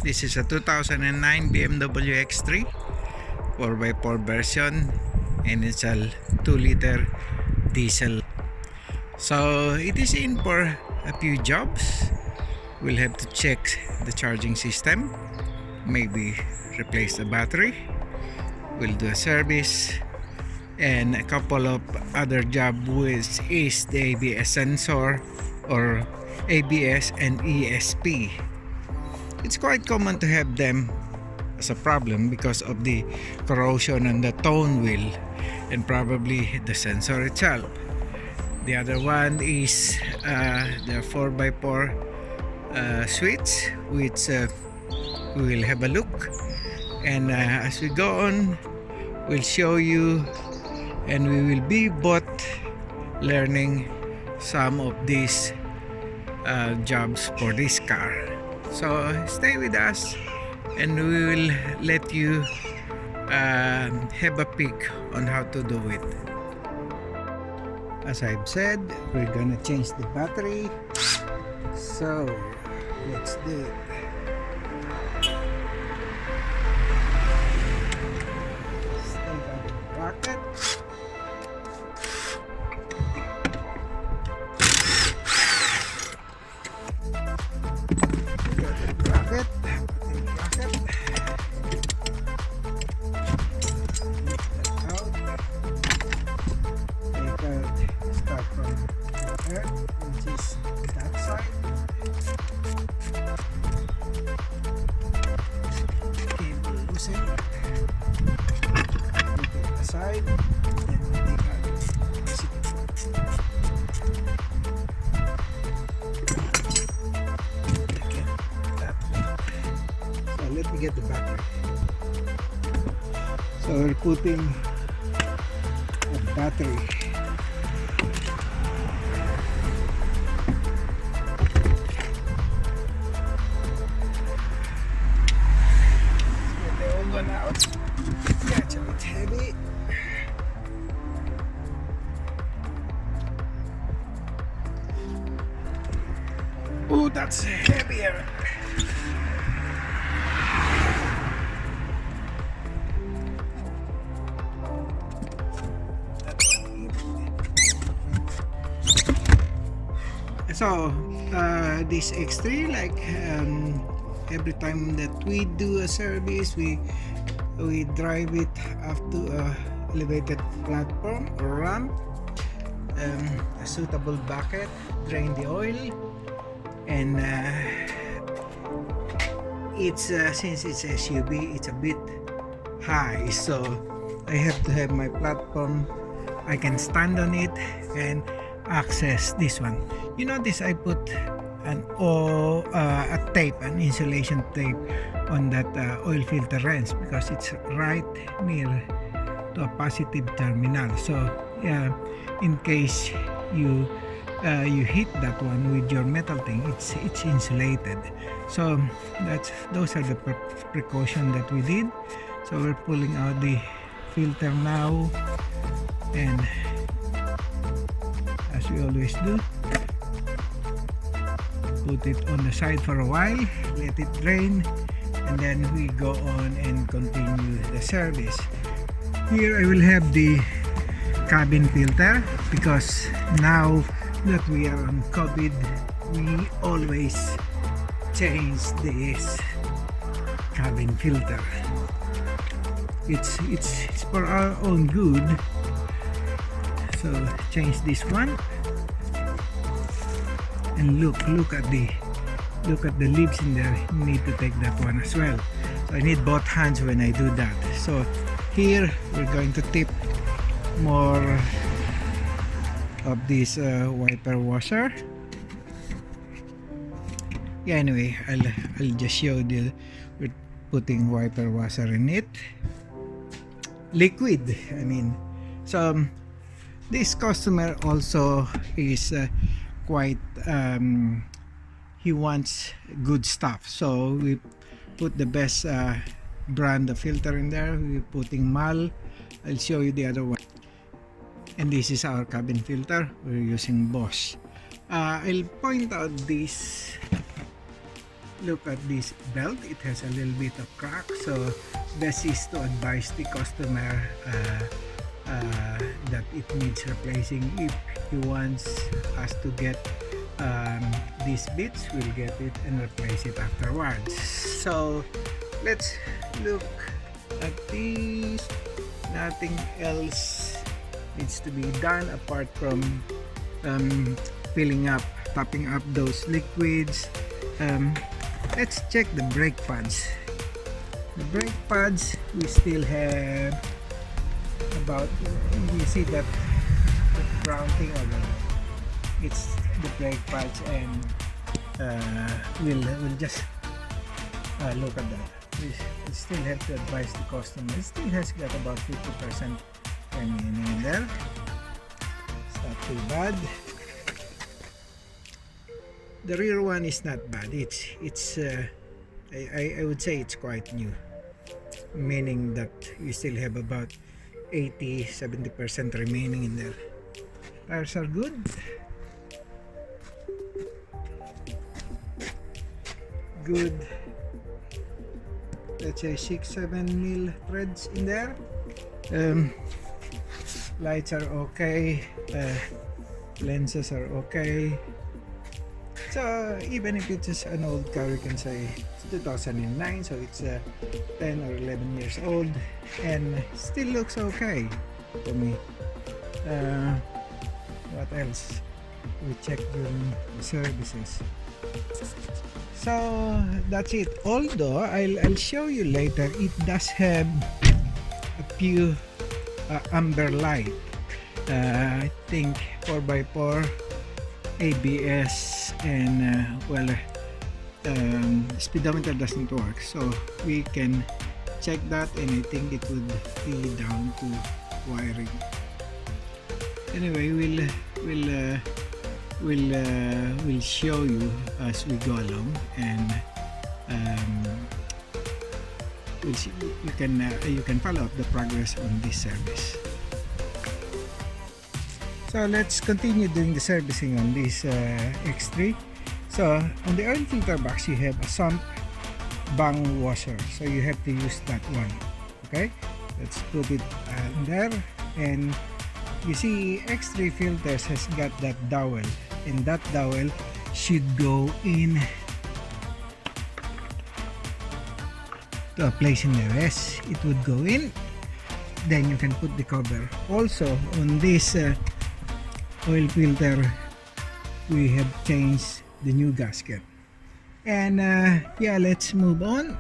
This is a 2009 BMW X3 4x4 version, and it's a 2-liter diesel. So it is in for a few jobs. We'll have to check the charging system, maybe replace the battery. We'll do a service and a couple of other jobs, which is the ABS sensor or ABS and ESP. It's quite common to have them as a problem because of the corrosion on the tone wheel and probably the sensor itself. The other one is the 4x4 switch, which we will have a look, and as we go on, we'll show you, and we will be both learning some of these jobs for this car. So stay with us and we will let you have a peek on how to do it. As I've said, we're gonna change the battery, so let's do it. Take out the bracket. Start from there, which is that side. Cable loosen. Put it aside. Then we take out the zip. Okay, that way. So let me get the battery. So we're putting the battery. Out. That's a bit heavy. Oh, that's heavier. So this X3, like every time that we do a service, we drive it up to a elevated platform or ramp, a suitable bucket, drain the oil, and it's since it's SUV, it's a bit high, so I have to have my platform. I can stand on it and access this one. You notice I put a tape, an insulation tape on that oil filter wrench because it's right near to a positive terminal. So yeah, in case you hit that one with your metal thing, it's insulated. So those are the precautions that we did. So we're pulling out the filter now, and as we always do, put it on the side for a while, let it drain, and then we go on and continue the service. Here I will have the cabin filter because now that we are on COVID, we always change this cabin filter. It's for our own good. So change this one. And look at the leaves in there. You need to take that one as well. So I need both hands when I do that. So here we're going to tip more of this wiper washer. Yeah, anyway, I'll just show you. We're putting wiper washer in it, liquid, I mean. So this customer also is quite he wants good stuff, so we put the best brand of filter in there. We're putting MAL. I'll show you the other one. And this is our cabin filter. We're using Bosch. I'll point out this look at this belt. It has a little bit of crack, so best is to advise the customer that it needs replacing. If he wants us to get these bits, we'll get it and replace it afterwards. So let's look at this. Nothing else needs to be done apart from filling up, topping up those liquids. Let's check the brake pads. The brake pads, we still have about, you see that the brown thing over there, it's the brake pads, and we'll just look at that. We still have to advise the customer. It still has got about 50% remaining in there. It's not too bad. The rear one is not bad. I would say it's quite new, meaning that you still have about 80-70% remaining in there. Tires are good. Good. Let's say 6-7 mil threads in there. Lights are okay. Lenses are okay. So even if it's just an old car, you can say it's 2009, so it's 10 or 11 years old, and still looks okay to me. What else? We check during the services. So that's it. Although I'll show you later, it does have a few amber light. I think 4x4 ABS, and speedometer doesn't work, so we can check that, and I think it would be down to wiring. Anyway, we'll show you as we go along, and we'll see, you can follow up the progress on this service. So let's continue doing the servicing on this X3. So on the oil filter box, you have a sump bung washer, so you have to use that one. Okay, let's put it in there, and you see X3 filters has got that dowel, and that dowel should go in to a place in there. Yes, it would go in, then you can put the cover. Also on this oil filter, we have changed the new gasket, and yeah, let's move on.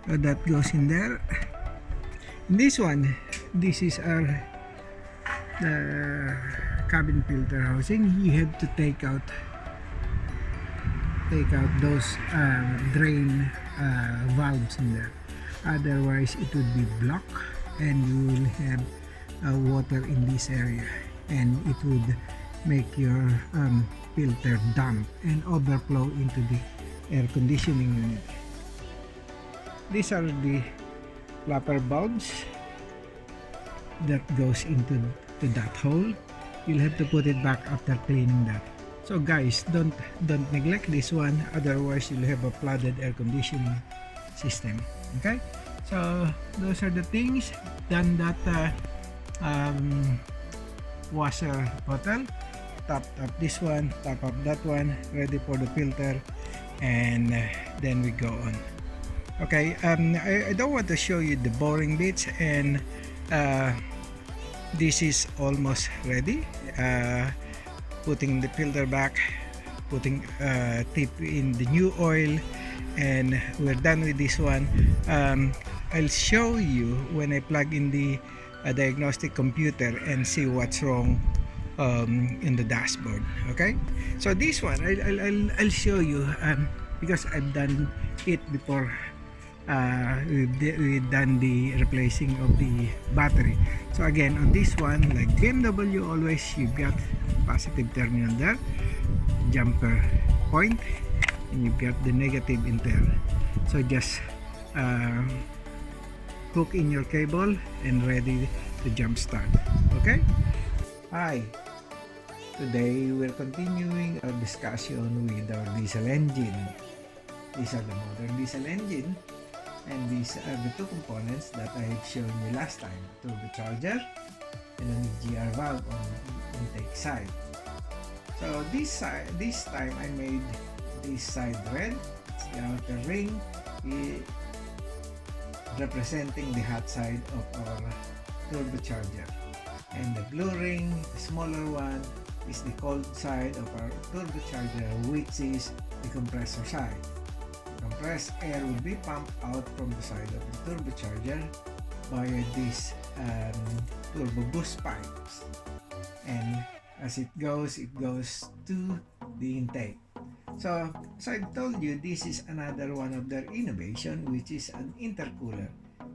So that goes in there. In this one, this is our cabin filter housing. You have to take out those drain valves in there, otherwise it would be blocked, and you will have water in this area, and it would make your filter damp and overflow into the air conditioning unit. These are the flapper bulbs that goes into that hole. You'll have to put it back after cleaning that. So guys, don't neglect this one, otherwise you'll have a flooded air conditioning system. Okay, so those are the things. Done that washer bottle, top up this one, top up that one, ready for the filter, and then we go on. Okay, I don't want to show you the boring bits, and this is almost ready. Putting the filter back, putting tip in the new oil, and we're done with this one. I'll show you when I plug in the diagnostic computer and see what's wrong in the dashboard. Okay, so this one I'll show you because I've done it before. We've done the replacing of the battery. So again, on this one, like BMW always, you've got positive terminal there, jumper point, and you've got the negative in there. So just hook in your cable and ready to jump start. Okay, hi, today we're continuing our discussion with our diesel engine. These are the modern diesel engine, and these are the two components that I have shown you last time: turbocharger and an EGR valve on intake side. So this time I made this side red. It's the outer ring representing the hot side of our turbocharger, and the blue ring, the smaller one, is the cold side of our turbocharger, which is the compressor side. Compressed air will be pumped out from the side of the turbocharger via these turbo boost pipes, and as it goes to the intake. So as I told you, this is another one of their innovation, which is an intercooler.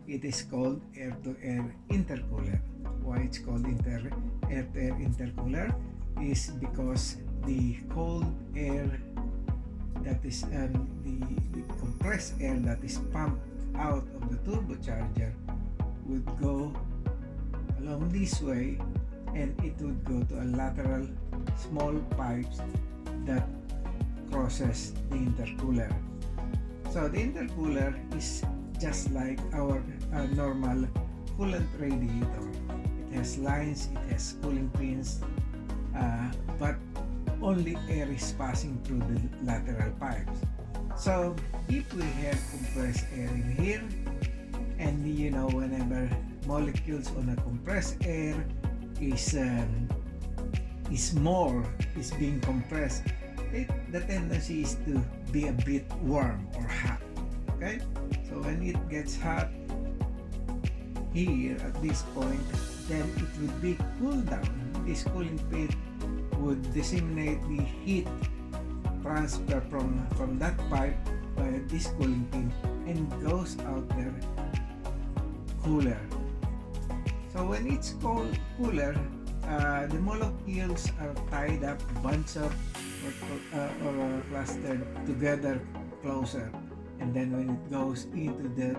It is called air-to-air intercooler. Why it's called air-to-air intercooler is because the cold air that is the compressed air that is pumped out of the turbocharger would go along this way, and it would go to a lateral small pipes that crosses the intercooler. So the intercooler is just like our normal coolant radiator. It has lines, it has cooling pins, but only air is passing through the lateral pipes. So if we have compressed air in here, and you know, whenever molecules on a compressed air is being compressed, the tendency is to be a bit warm or hot. Okay, so when it gets hot here at this point, then it would be cooled down. This cooling pit would disseminate the heat transfer from that pipe by this cooling pin and goes out there cooler. So when it's cooler, the molecules are tied up, bunched up, or clustered together closer, and then when it goes into the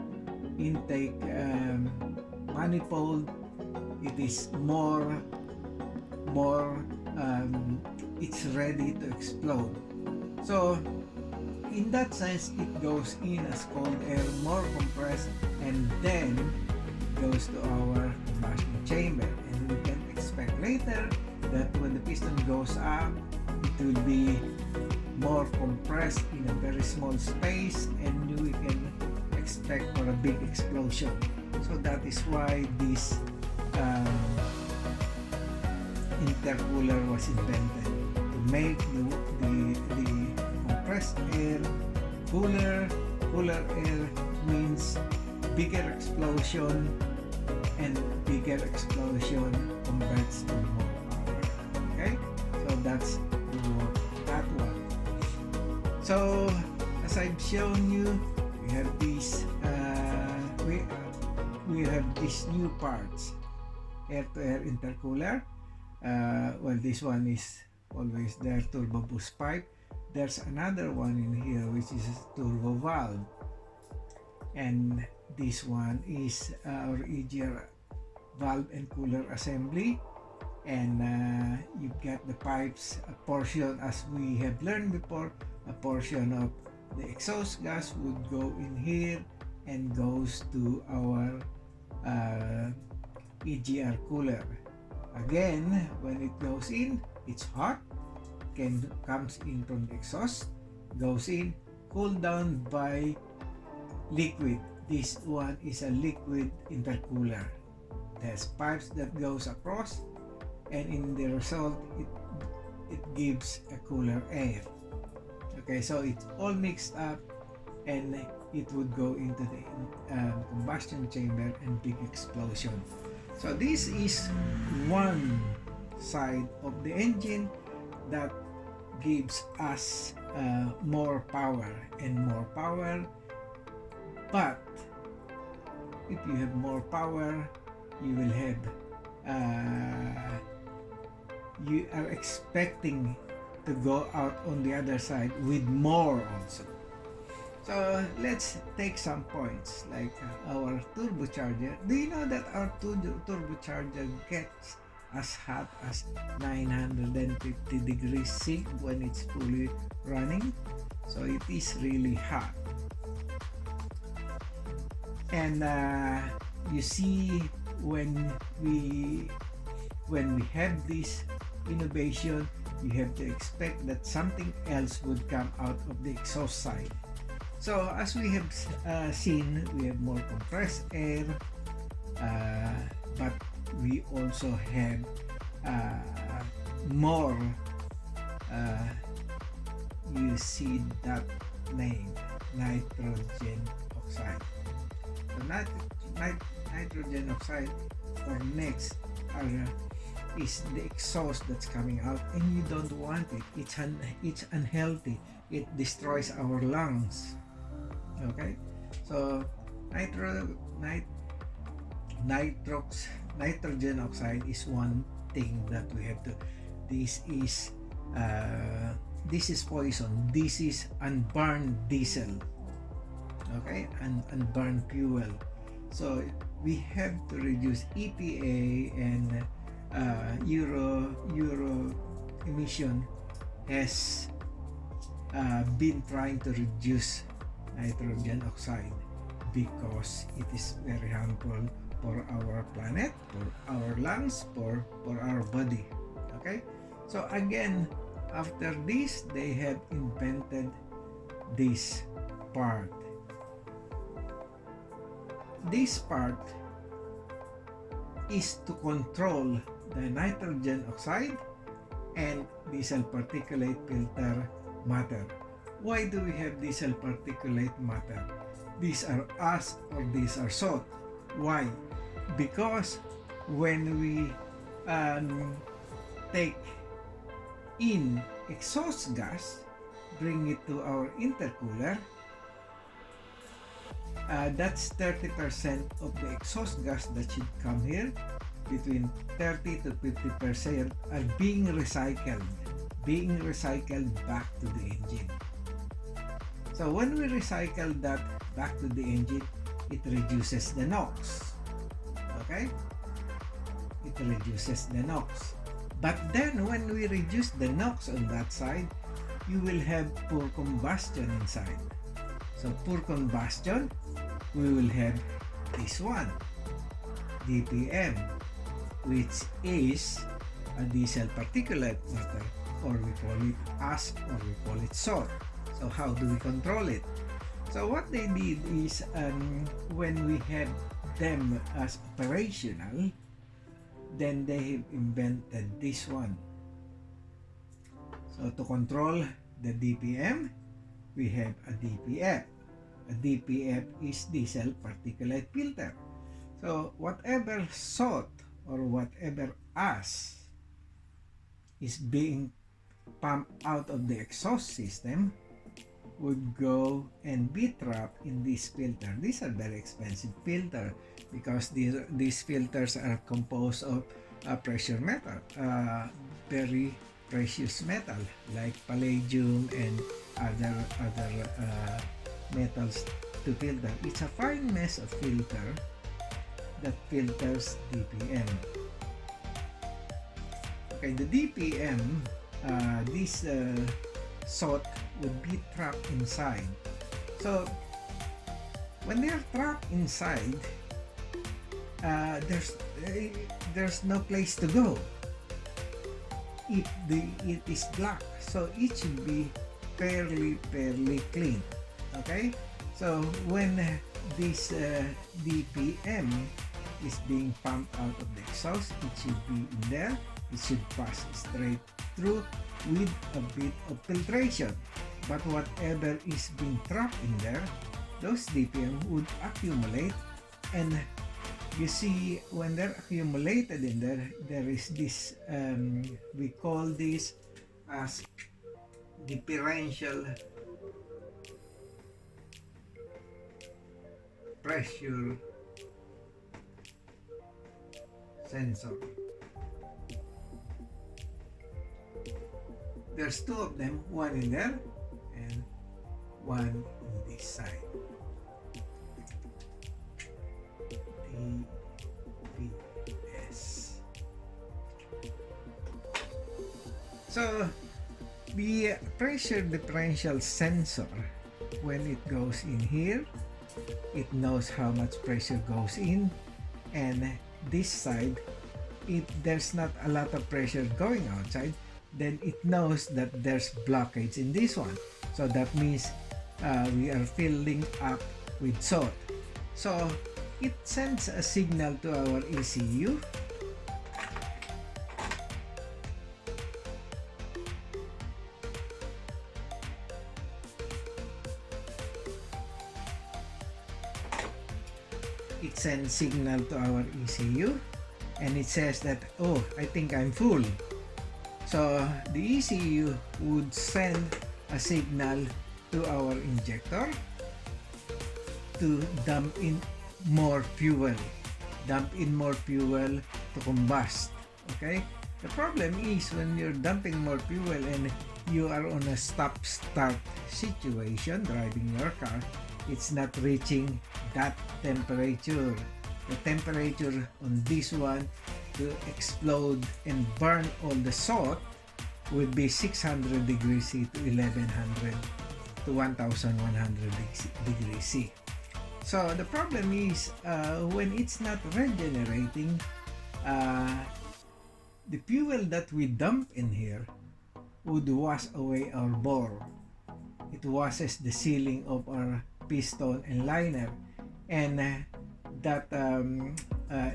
intake manifold, it is it's ready to explode. So in that sense, it goes in as cold air, more compressed, and then goes to our combustion chamber, and we can expect later that when the piston goes up, it will be more compressed in a very small space, and we can expect for a big explosion. So that is why this intercooler was invented, to make the compressed air cooler. Cooler air means bigger explosion, and bigger explosion converts to more power. Okay, so that's that one. So as I've shown you, we have these we have these new parts: air-to-air intercooler. Well, this one is always there, turbo boost pipe. There's another one in here which is a turbo valve, and this one is our EGR valve and cooler assembly. And you get the pipes, a portion, as we have learned before, a portion of the exhaust gas would go in here and goes to our EGR cooler. Again, when it goes in, it's hot, comes in from the exhaust, goes in, cooled down by liquid. This one is a liquid intercooler. It has pipes that goes across, and in the result, it gives a cooler air. Okay, so it's all mixed up, and it would go into the combustion chamber and big explosion. So this is one side of the engine that gives us more power and more power. But if you have more power, you will have you are expecting to go out on the other side with more also. So let's take some points, like our turbocharger. Do you know that our turbocharger gets as hot as 950 degrees C when it's fully running. So it is really hot. And you see, when we have this innovation, you have to expect that something else would come out of the exhaust side. So as we have seen, we have more compressed air, but we also have more, you see that name, nitrogen oxide. So nitrogen oxide, or next, is the exhaust that's coming out, and you don't want it. It's unhealthy. It destroys our lungs. Okay, so nitrogen oxide is one thing that we have to. This is poison. This is unburned diesel. Okay, and unburned fuel. So we have to reduce EPA and Euro emission has been trying to reduce nitrogen oxide because it is very harmful for our planet, for our lungs, for our body. Okay, so again, after this, they have invented this part. This part is to control the nitrogen oxide and diesel particulate filter matter. Why do we have diesel particulate matter? These are us or these are salt. Why? Because when we take in exhaust gas, bring it to our intercooler, that's 30% of the exhaust gas that should come here. Between 30 to 50% are being recycled back to the engine. So when we recycle that back to the engine, it reduces the NOx. Okay? It reduces the NOx. But then when we reduce the NOx on that side, you will have poor combustion inside. So poor combustion, we will have this one, DPM, which is a diesel particulate matter, or we call it ash, or we call it salt. So how do we control it? So what they did is, when we have them as operational, then they have invented this one. So to control the DPM, we have a DPF. A DPF is diesel particulate filter. So whatever salt or whatever ash is being pumped out of the exhaust system would go and be trapped in this filter. These are very expensive filter because these filters are composed of precious metal, very precious metal like palladium and other metals to filter. It's a fine mesh of filter that filters DPM. Okay, the DPM, this salt would be trapped inside. So when they are trapped inside, there's no place to go. It is black, so it should be fairly clean. Okay, so when this DPM is being pumped out of the exhaust, it should be in there. It should pass straight through with a bit of filtration. But whatever is being trapped in there, those DPM would accumulate, and you see when they're accumulated in there, there is this, we call this as differential pressure sensor. There's two of them, one in there and one in this side. DPS. So the pressure differential sensor, when it goes in here, it knows how much pressure goes in, and this side, there's not a lot of pressure going outside, then it knows that there's blockage in this one. So that means we are filling up with salt. So it sends a signal to our ECU. It sends signal to our ECU, and it says that, oh, I think I'm full. So the ECU would send a signal to our injector to dump in more fuel to combust. Okay, the problem is when you're dumping more fuel and you are on a stop-start situation driving your car, it's not reaching that temperature. The temperature on this one to explode and burn all the salt would be 600 degrees C to 1100 to 1100 degrees C. So the problem is when it's not regenerating, the fuel that we dump in here would wash away our bore. It washes the sealing of our piston and liner, and that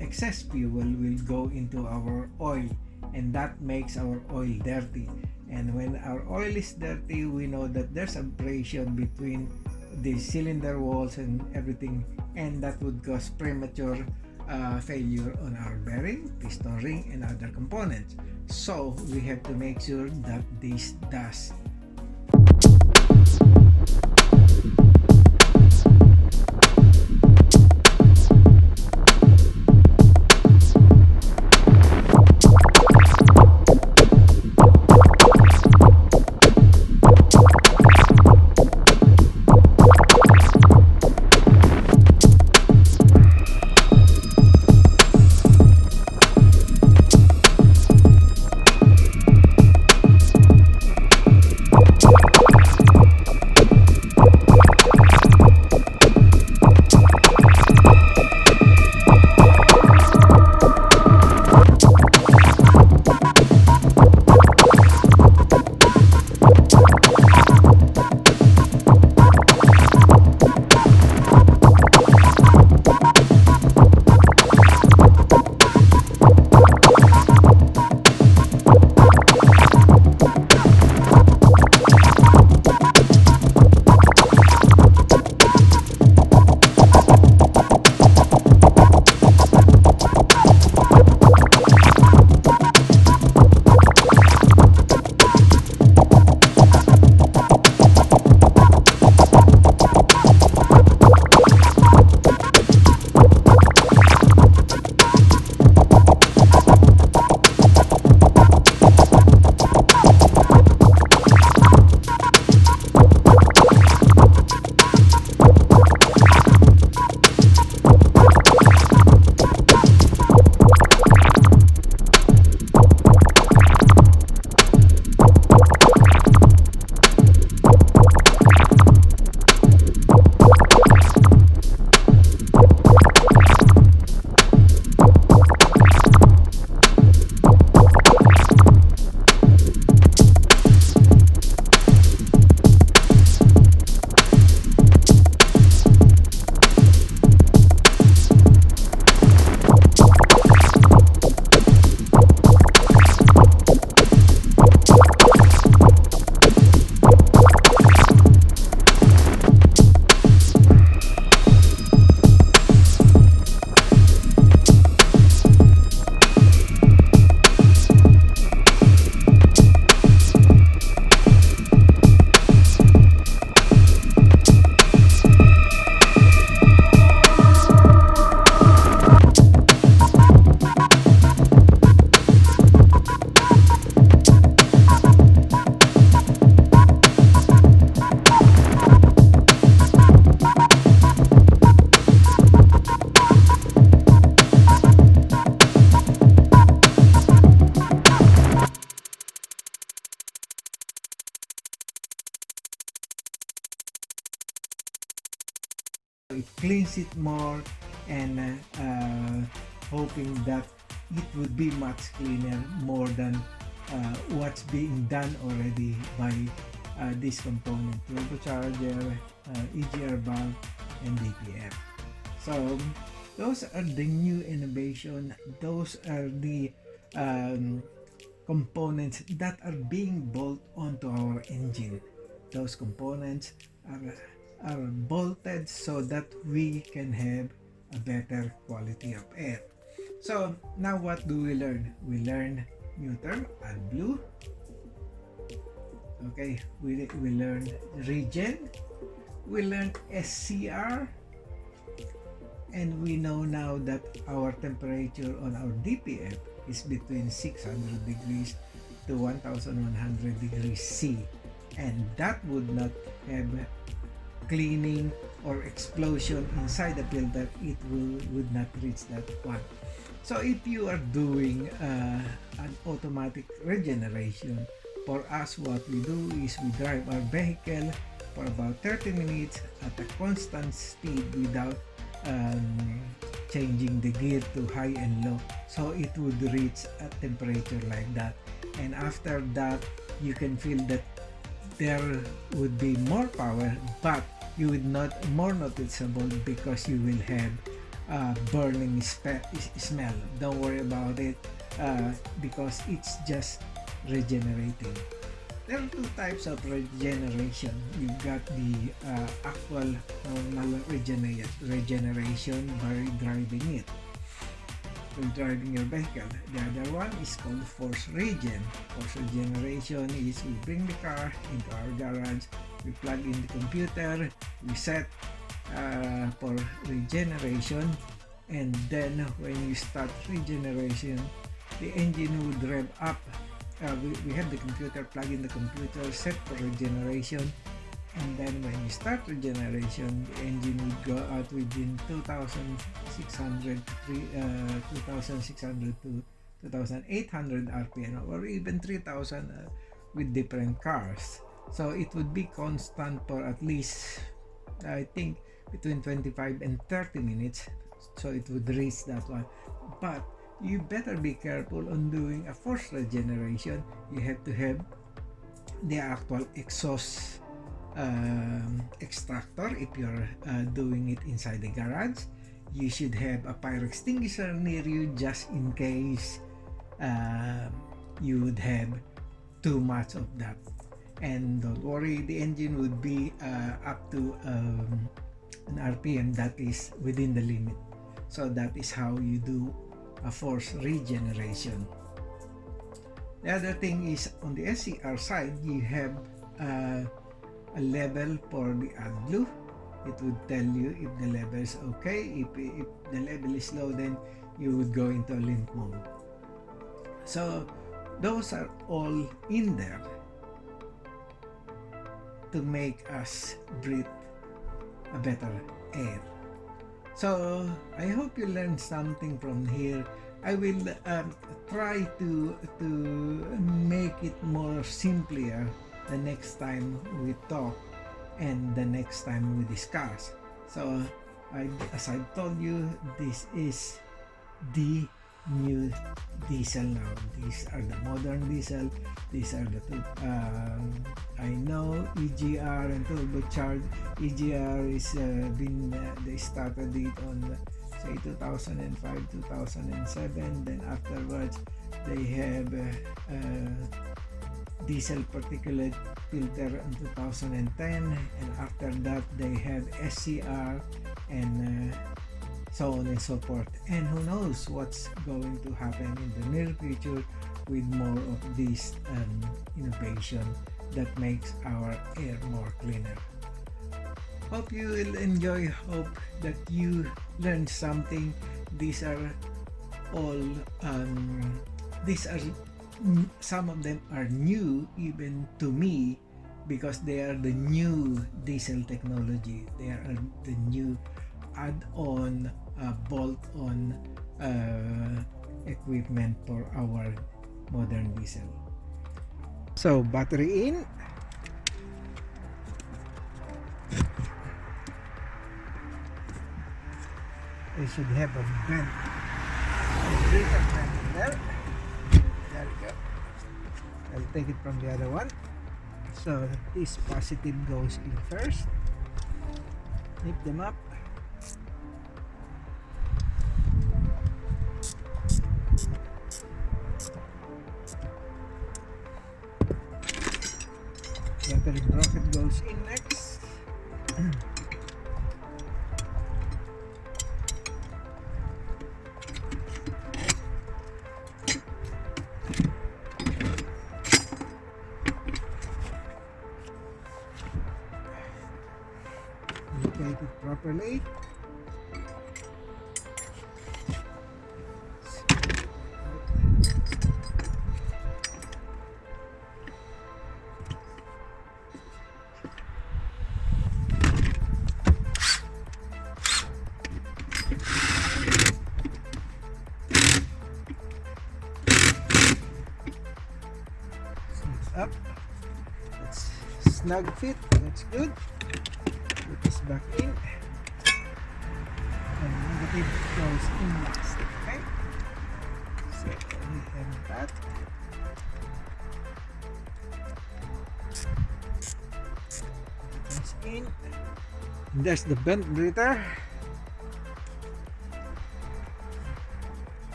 excess fuel will go into our oil, and that makes our oil dirty. And when our oil is dirty, we know that there's abrasion between the cylinder walls and everything, and that would cause premature failure on our bearing, piston ring, and other components. So we have to make sure that this does. enhance it more, and hoping that it would be much cleaner more than what's being done already by this component: turbocharger, EGR valve, and DPF. So those are the new innovation. Those are the components that are being bolted onto our engine. Those components are bolted so that we can have a better quality of air. So now what do we learn? We learn neutral, AdBlue. Okay, we learn regen, we learn SCR, and we know now that our temperature on our DPF is between 600 degrees to 1100 degrees C, and that would not have cleaning or explosion inside the filter. It would not reach that one. So if you are doing an automatic regeneration, for us what we do is we drive our vehicle for about 30 minutes at a constant speed without changing the gear to high and low, so it would reach a temperature like that. And after that, you can feel that there would be more power, but you would not more noticeable because you will have burning smell. Don't worry about it because it's just regenerating. There are two types of regeneration. You've got the actual normal regeneration by driving it, by driving your vehicle. The other one is called force regen. Force regeneration is we bring the car into our garage, we plug in the computer, we set for regeneration, and then when you start regeneration, the engine would rev up. We have the computer, plug in the computer, set for regeneration, and then when you start regeneration, the engine would go out within 2600 to 2800 RPM, or even 3000 with different cars. So it would be constant for at least, I think, between 25 and 30 minutes, so it would reach that one. But you better be careful on doing a forced regeneration. You have to have the actual exhaust extractor. If you're doing it inside the garage, you should have a fire extinguisher near you just in case you would have too much of that. And don't worry, the engine would be up to an RPM that is within the limit. So that is how you do a forced regeneration. The other thing is on the SCR side, you have a level for the AdBlue. It would tell you if the level is okay. If the level is low, then you would go into a limp mode. So those are all in there to make us breathe a better air. So I hope you learned something from here. I will try to make it more simpler the next time we talk and the next time we discuss. So as I told you, this is the new diesel now. These are the modern diesel. These are the two. I know EGR and turbocharged. EGR is they started it on say 2005, 2007. Then afterwards they have diesel particulate filter in 2010, and after that they have SCR and so on and so forth. And who knows what's going to happen in the near future with more of this innovation that makes our air more cleaner. Hope you will enjoy. Hope that you learned something. These are all some of them are new even to me, because they are the new diesel technology. They are the new add-on bolt-on equipment for our modern diesel. So battery in, They should have a vent. Breather vent in there. There we go. I'll take it from the other one. So this positive goes in first. Nip them up. Battery bracket goes in next. Locate it properly. Up. Let's snug fit. That's good. Put this back in. And negative goes in last. Okay. So we have that. That's in. There's the bent breather.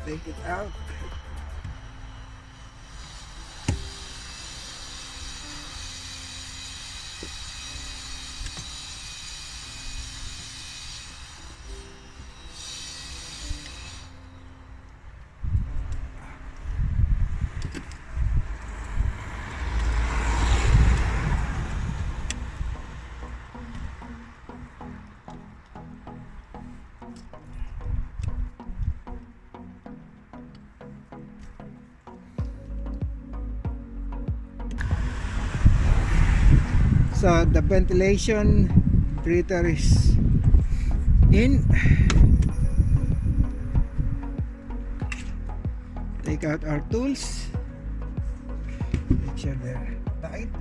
Take it out. So the ventilation breather is in. Take out our tools. Make sure they're tight.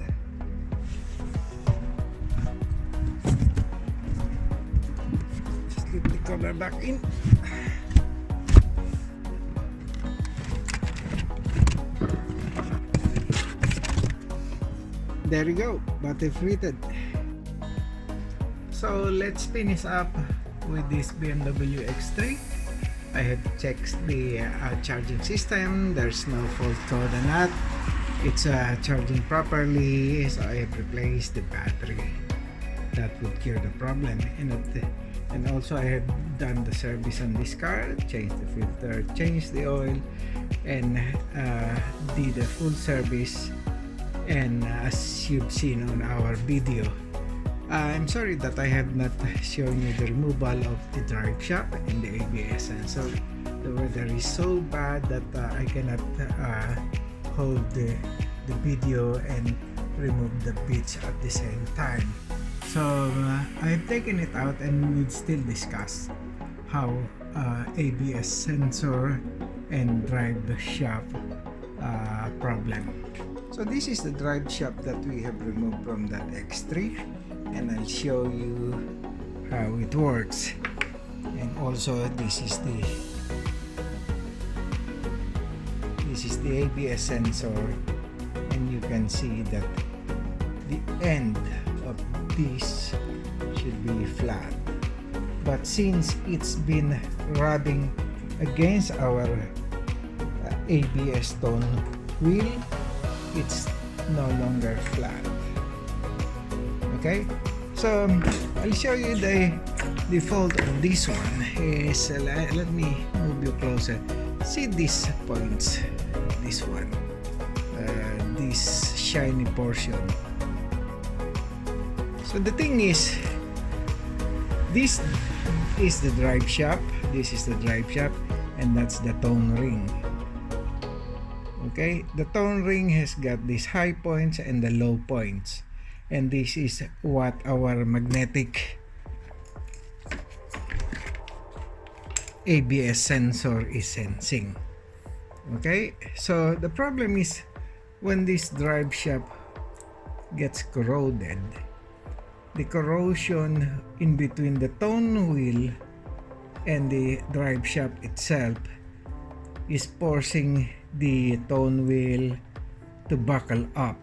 Slip the cover back in. There you go, battery fitted. So let's finish up with this BMW X3. I have checked the charging system. There's no fault code on that. It's charging properly, so I have replaced the battery. That would cure the problem. And also I have done the service on this car, changed the filter, changed the oil, and did a full service. And as you've seen on our video, I'm sorry that I have not shown you the removal of the drive shaft and the ABS sensor. The weather is so bad that I cannot hold the video and remove the bits at the same time. So I've taken it out, and we'll still discuss how ABS sensor and drive shaft problem. So this is the drive shaft that we have removed from that X3, and I'll show you how it works. And also this is the ABS sensor, and you can see that the end of this should be flat, but since it's been rubbing against our ABS tone wheel, it's no longer flat. Okay, so I'll show you the fault of this one is, let me move you closer. See these points, this one, this shiny portion. So the thing is, this is the drive shaft, this is the drive shaft, and that's the tone ring. Okay, the tone ring has got these high points and the low points, and this is what our magnetic ABS sensor is sensing. Okay, so the problem is when this drive shaft gets corroded, the corrosion in between the tone wheel and the drive shaft itself is forcing the tone wheel to buckle up,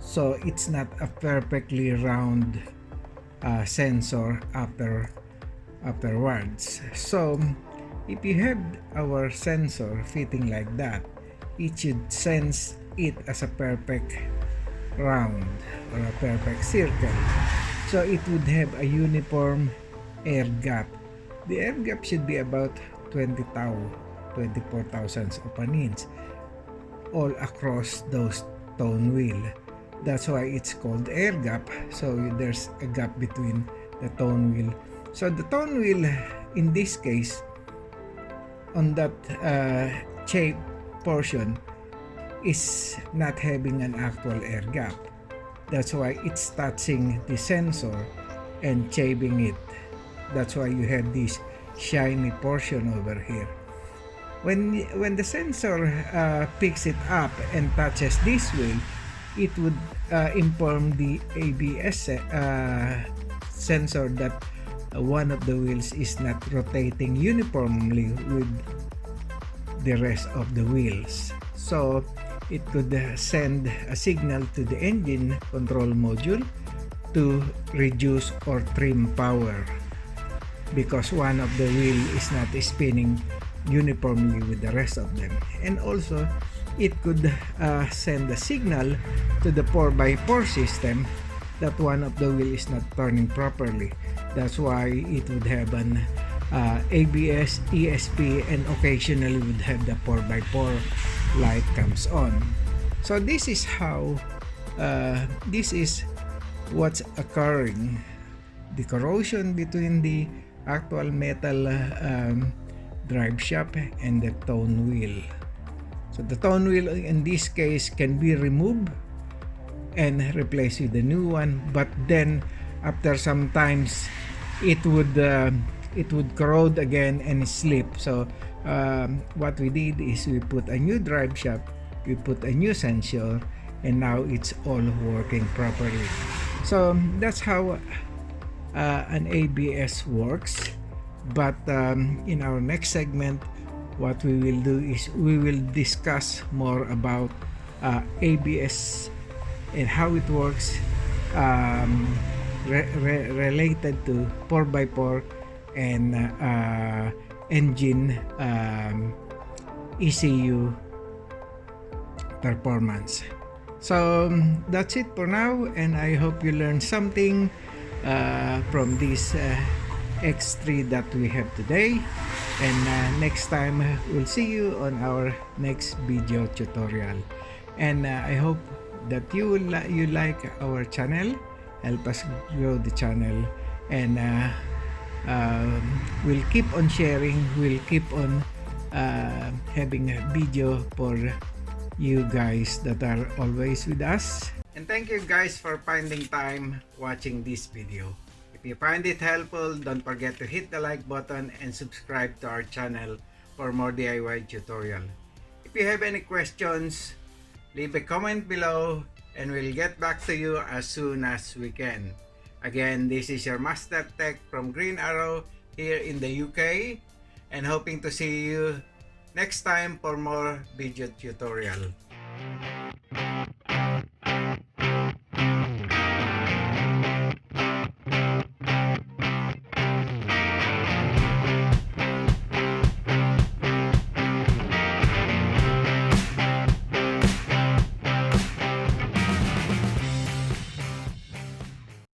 so it's not a perfectly round sensor afterwards. So if you have our sensor fitting like that, it should sense it as a perfect round or a perfect circle, so it would have a uniform air gap. The air gap should be about 20 thou, 24 thousandths of an inch all across those tone wheel. That's why it's called air gap. So there's a gap between the tone wheel. So the tone wheel in this case, on that shape portion, is not having an actual air gap. That's why it's touching the sensor and shaving it. That's why you have this shiny portion over here. When the sensor picks it up and touches this wheel, it would inform the ABS sensor that one of the wheels is not rotating uniformly with the rest of the wheels. So it could send a signal to the engine control module to reduce or trim power because one of the wheel is not spinning uniformly with the rest of them. And also it could send a signal to the 4x4 system that one of the wheel is not turning properly. That's why it would have an ABS, ESP, and occasionally would have the 4x4 light comes on. So this is how this is what's occurring, the corrosion between the actual metal drive shaft and the tone wheel. So the tone wheel in this case can be removed and replaced with a new one, but then after some times it would corrode again and slip. So what we did is we put a new drive shaft, we put a new sensor, and now it's all working properly. So that's how an ABS works. But in our next segment, what we will do is we will discuss more about ABS and how it works related to 4x4 and engine ECU performance. So that's it for now, and I hope you learned something from this X3 that we have today. And next time we'll see you on our next video tutorial. And I hope that you like our channel, help us grow the channel, and we'll keep on sharing, we'll keep on having a video for you guys that are always with us. And thank you guys for finding time watching this video. If you find it helpful, don't forget to hit the like button and subscribe to our channel for more DIY tutorial. If you have any questions, leave a comment below and we'll get back to you as soon as we can. Again, this is your MasterTech from Green Arrow here in the UK, and hoping to see you next time for more video tutorial.